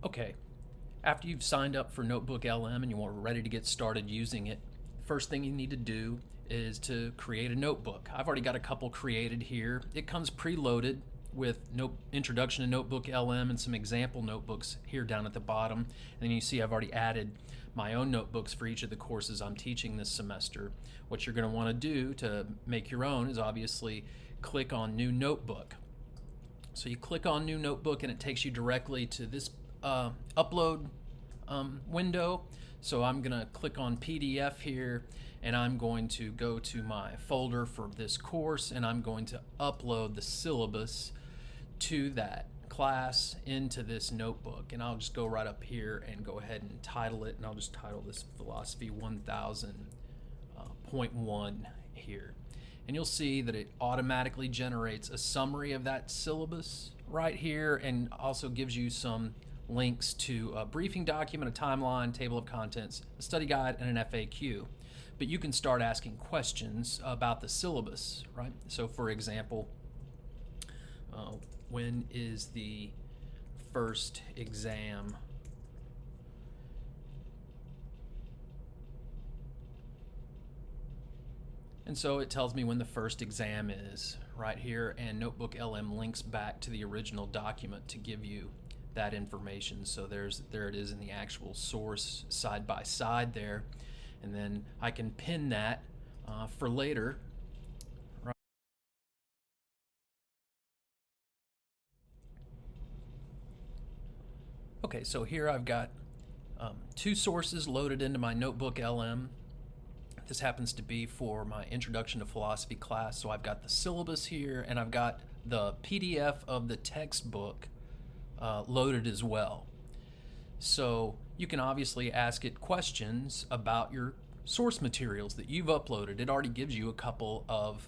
Okay, after you've signed up for NotebookLM and you're ready to get started using it, first thing you need to do is to create a notebook. I've already got a couple created here. It comes preloaded with Introduction to NotebookLM and some example notebooks here down at the bottom. And then you see I've already added my own notebooks for each of the courses I'm teaching this semester. What you're going to want to do to make your own is obviously click on New Notebook. So you click on New Notebook and it takes you directly to this upload window. So I'm going to click on PDF here and I'm going to go to my folder for this course and I'm going to upload the syllabus to that class into this notebook. And I'll just go right up here and go ahead and title it, and I'll just title this Philosophy 1000.1 here. And you'll see that it automatically generates a summary of that syllabus right here and also gives you some links to a briefing document, a timeline, table of contents, a study guide, and an FAQ. But you can start asking questions about the syllabus, right? So for example, when is the first exam? And so it tells me when the first exam is right here, and NotebookLM links back to the original document to give you that information. So there it is in the actual source side by side there, and then I can pin that for later. Right. Okay, so here I've got two sources loaded into my NotebookLM. This happens to be for my Introduction to Philosophy class, so I've got the syllabus here and I've got the PDF of the textbook loaded as well. So you can obviously ask it questions about your source materials that you've uploaded. It already gives you a couple of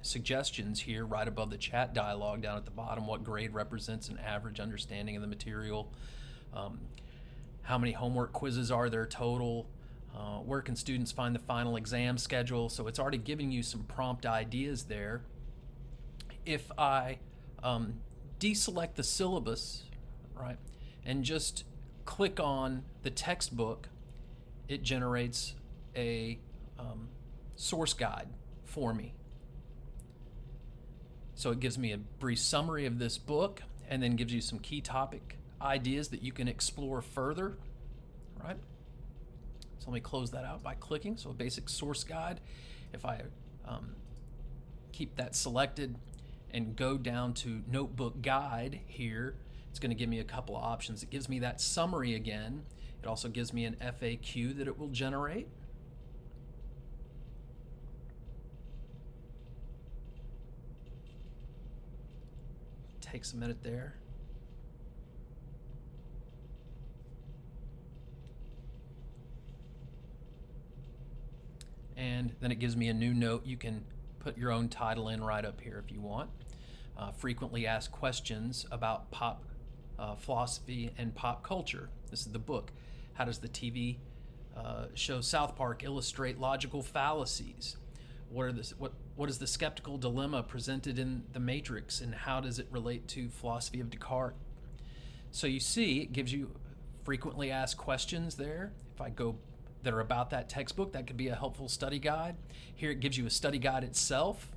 suggestions here right above the chat dialog down at the bottom. What grade represents an average understanding of the material? How many homework quizzes are there total? Where can students find the final exam schedule? So it's already giving you some prompt ideas there. If I deselect the syllabus, right, and just click on the textbook, it generates a source guide for me. So it gives me a brief summary of this book and then gives you some key topic ideas that you can explore further, right? So let me close that out by clicking. So a basic source guide. If I keep that selected and go down to Notebook Guide here, it's going to give me a couple of options. It gives me that summary again. It also gives me an FAQ that it will generate. Takes a minute there. And then it gives me a new note. You can put your own title in right up here if you want. Frequently asked questions about pop philosophy and pop culture. This is the book. How does the TV show South Park illustrate logical fallacies? What is the skeptical dilemma presented in The Matrix, and how does it relate to philosophy of Descartes? So you see, it gives you frequently asked questions there. If I go that are about that textbook, that could be a helpful study guide. Here it gives you a study guide itself.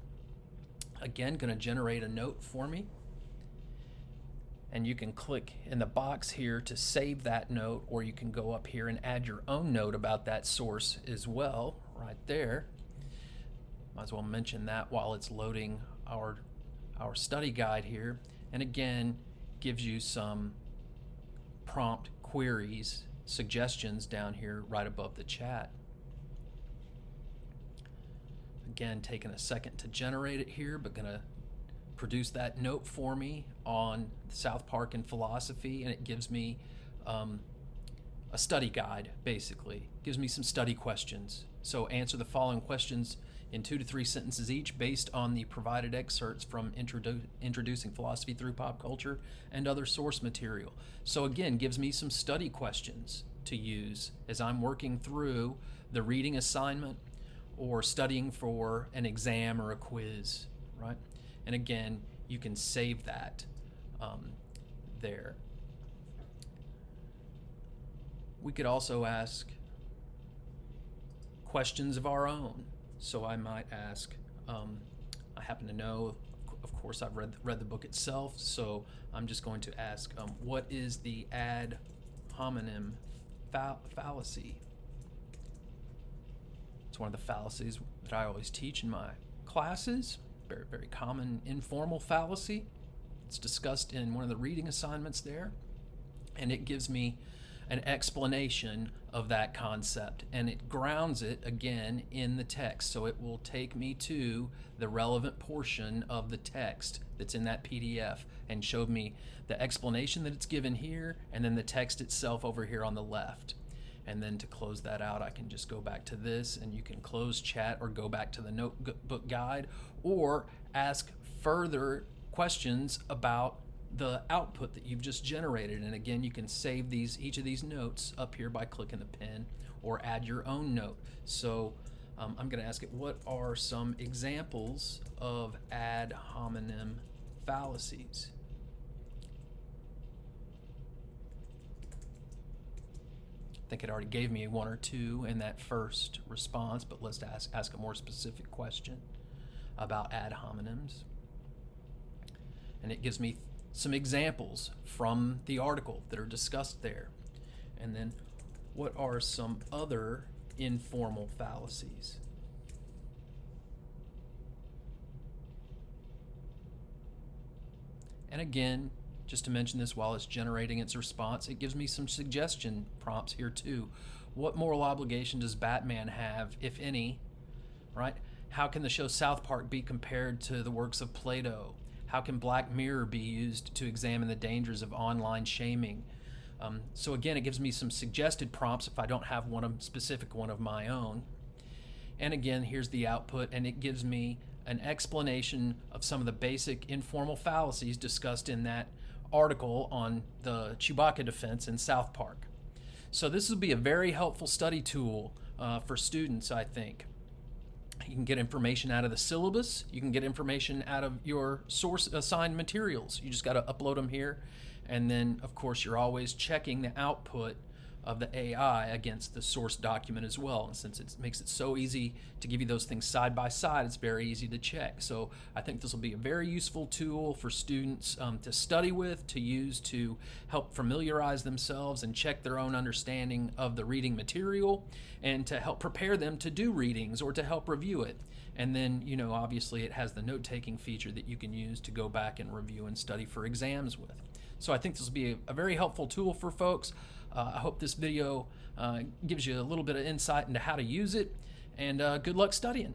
Again, going to generate a note for me. And you can click in the box here to save that note, or you can go up here and add your own note about that source as well, right there. Might as well mention that while it's loading our study guide here. And again, gives you some prompt queries, suggestions down here right above the chat. Again, taking a second to generate it here, but gonna produce that note for me on South Park and philosophy, and it gives me a study guide, basically. Gives me some study questions. So answer the following questions in 2 to 3 sentences each based on the provided excerpts from Introducing Philosophy Through Pop Culture and other source material. So again, gives me some study questions to use as I'm working through the reading assignment or studying for an exam or a quiz, right? And again, you can save that there. We could also ask questions of our own. So I might ask, I happen to know, of course, I've read the book itself, so I'm just going to ask, what is the ad hominem fallacy? It's one of the fallacies that I always teach in my classes. Very, very common informal fallacy. It's discussed in one of the reading assignments there, and it gives me an explanation of that concept, and it grounds it again in the text. So it will take me to the relevant portion of the text that's in that PDF and show me the explanation that it's given here, and then the text itself over here on the left. And then to close that out, I can just go back to this, and you can close chat or go back to the notebook guide or ask further questions about the output that you've just generated. And again, you can save each of these notes up here by clicking the pen or add your own note. So I'm going to ask it, what are some examples of ad hominem fallacies? I think it already gave me one or two in that first response, but let's ask a more specific question about ad hominems. And it gives me some examples from the article that are discussed there. And then what are some other informal fallacies? And again, just to mention this while it's generating its response, it gives me some suggestion prompts here too. What moral obligation does Batman have, if any, right? How can the show South Park be compared to the works of Plato? How can Black Mirror be used to examine the dangers of online shaming? So again, it gives me some suggested prompts if I don't have specific one of my own. And again, here's the output, and it gives me an explanation of some of the basic informal fallacies discussed in that article on the Chewbacca defense in South Park. So this will be a very helpful study tool for students, I think. You can get information out of the syllabus. You can get information out of your source assigned materials. You just got to upload them here. And then, of course, you're always checking the output of the AI against the source document as well. And since it makes it so easy to give you those things side by side, it's very easy to check. So I think this will be a very useful tool for students to study with, to use to help familiarize themselves and check their own understanding of the reading material, and to help prepare them to do readings or to help review it. And then, obviously it has the note-taking feature that you can use to go back and review and study for exams with. So I think this will be a very helpful tool for folks. I hope this video gives you a little bit of insight into how to use it, and good luck studying.